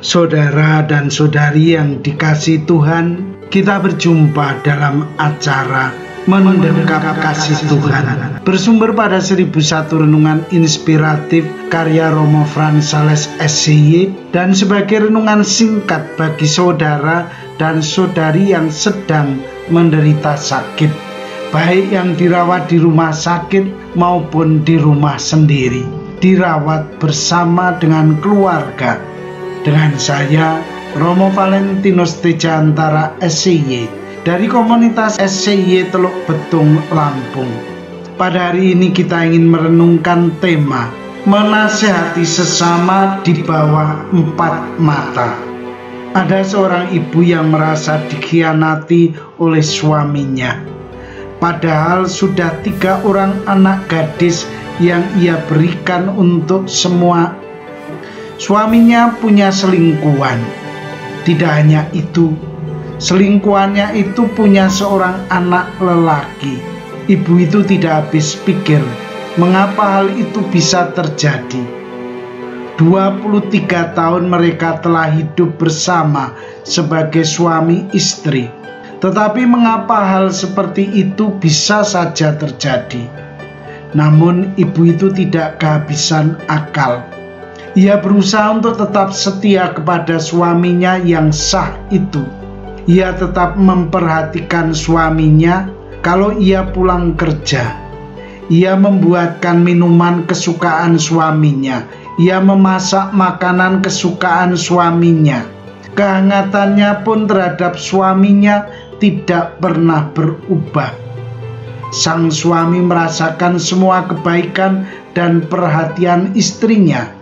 Saudara dan saudari yang dikasihi Tuhan, kita berjumpa dalam acara Mendekap Kasih Tuhan, bersumber pada 1001 renungan inspiratif karya Romo Fransales SCY, dan sebagai renungan singkat bagi saudara dan saudari yang sedang menderita sakit, baik yang dirawat di rumah sakit maupun di rumah sendiri, dirawat bersama dengan keluarga. Dengan saya, Romo Valentinus Tejantara SCY dari komunitas SCY Teluk Betung, Lampung. Pada hari ini kita ingin merenungkan tema menasehati sesama di bawah 4 mata. Ada seorang ibu yang merasa dikhianati oleh suaminya. Padahal sudah 3 orang anak gadis yang ia berikan untuk semua. Suaminya punya selingkuhan. Tidak hanya itu, selingkuhannya itu punya seorang anak lelaki. Ibu itu tidak habis pikir mengapa hal itu bisa terjadi. 23 tahun mereka telah hidup bersama sebagai suami istri. Tetapi mengapa hal seperti itu bisa saja terjadi? Namun ibu itu tidak kehabisan akal. Ia berusaha untuk tetap setia kepada suaminya yang sah itu. Ia tetap memperhatikan suaminya kalau ia pulang kerja. Ia membuatkan minuman kesukaan suaminya. Ia memasak makanan kesukaan suaminya. Kehangatannya pun terhadap suaminya tidak pernah berubah. Sang suami merasakan semua kebaikan dan perhatian istrinya.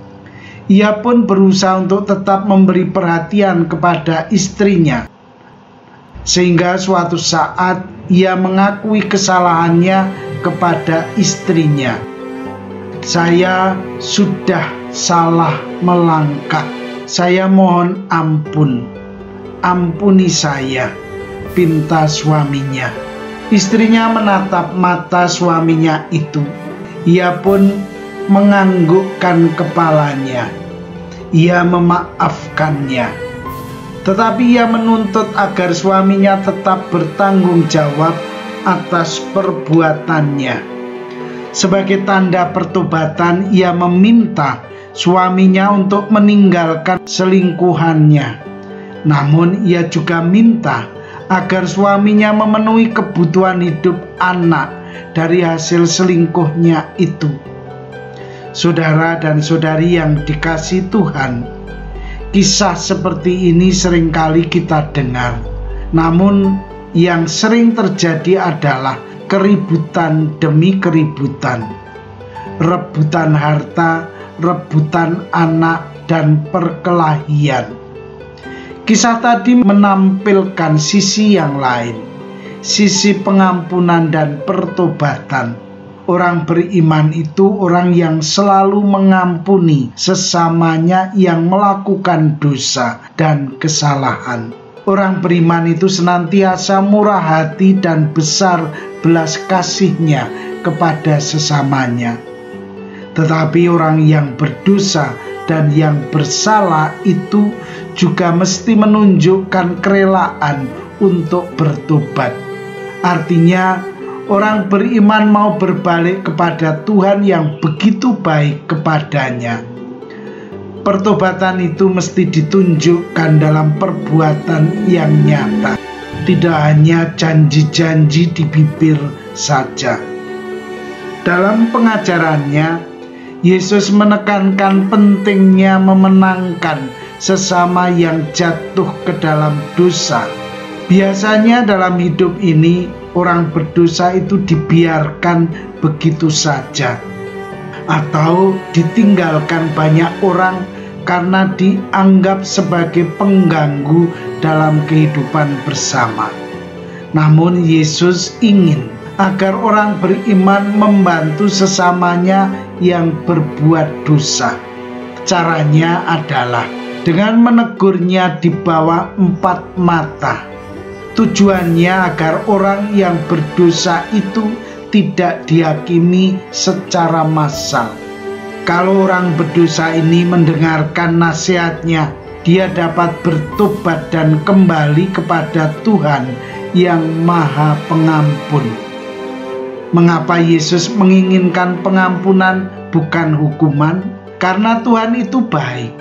Ia pun berusaha untuk tetap memberi perhatian kepada istrinya. Sehingga suatu saat ia mengakui kesalahannya kepada istrinya. Saya sudah salah melangkah. Saya mohon ampun. Ampuni saya, pinta suaminya. Istrinya menatap mata suaminya itu. Ia pun menganggukkan kepalanya. Ia memaafkannya. Tetapi ia menuntut agar suaminya tetap bertanggung jawab atas perbuatannya. Sebagai tanda pertobatan, ia meminta suaminya untuk meninggalkan selingkuhannya. Namun ia juga minta agar suaminya memenuhi kebutuhan hidup anak dari hasil selingkuhnya itu. Saudara dan saudari yang dikasihi Tuhan, kisah seperti ini seringkali kita dengar. Namun yang sering terjadi adalah keributan demi keributan. Rebutan harta, rebutan anak, dan perkelahian. Kisah tadi menampilkan sisi yang lain, sisi pengampunan dan pertobatan. Orang beriman itu orang yang selalu mengampuni sesamanya yang melakukan dosa dan kesalahan. Orang beriman itu senantiasa murah hati dan besar belas kasihnya kepada sesamanya. Tetapi orang yang berdosa dan yang bersalah itu juga mesti menunjukkan kerelaan untuk bertobat. Artinya, orang beriman mau berbalik kepada Tuhan yang begitu baik kepadanya. Pertobatan itu mesti ditunjukkan dalam perbuatan yang nyata, tidak hanya janji-janji di bibir saja. Dalam pengajarannya, Yesus menekankan pentingnya memenangkan sesama yang jatuh ke dalam dosa. Biasanya dalam hidup ini, orang berdosa itu dibiarkan begitu saja, atau ditinggalkan banyak orang karena dianggap sebagai pengganggu dalam kehidupan bersama. Namun Yesus ingin agar orang beriman membantu sesamanya yang berbuat dosa. Caranya adalah dengan menegurnya di bawah 4 mata. Tujuannya agar orang yang berdosa itu tidak dihakimi secara massal. Kalau orang berdosa ini mendengarkan nasihatnya, dia dapat bertobat dan kembali kepada Tuhan yang Maha Pengampun. Mengapa Yesus menginginkan pengampunan bukan hukuman? Karena Tuhan itu baik.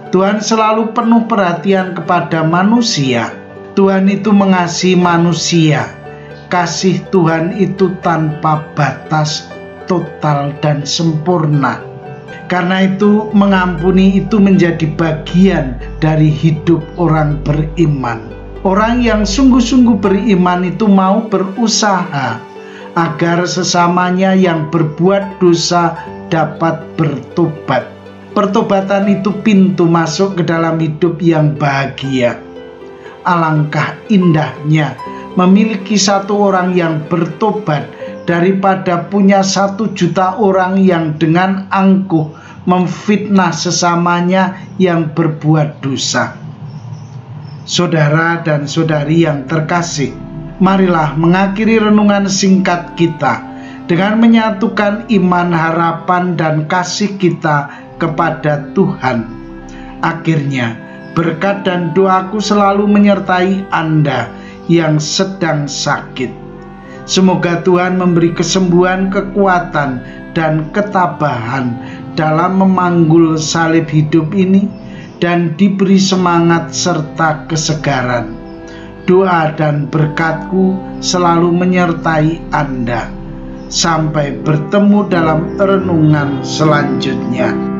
Tuhan selalu penuh perhatian kepada manusia. Tuhan itu mengasihi manusia. Kasih Tuhan itu tanpa batas, total dan sempurna. Karena itu mengampuni itu menjadi bagian dari hidup orang beriman. Orang yang sungguh-sungguh beriman itu mau berusaha agar sesamanya yang berbuat dosa dapat bertobat. Pertobatan itu pintu masuk ke dalam hidup yang bahagia. Alangkah indahnya memiliki satu orang yang bertobat daripada punya 1 juta orang yang dengan angkuh memfitnah sesamanya yang berbuat dosa. Saudara dan saudari yang terkasih, marilah mengakhiri renungan singkat kita dengan menyatukan iman, harapan, dan kasih kita kepada Tuhan. Akhirnya, berkat dan doaku selalu menyertai Anda yang sedang sakit. Semoga Tuhan memberi kesembuhan, kekuatan, dan ketabahan dalam memanggul salib hidup ini dan diberi semangat serta kesegaran. Doa dan berkatku selalu menyertai Anda. Sampai bertemu dalam renungan selanjutnya.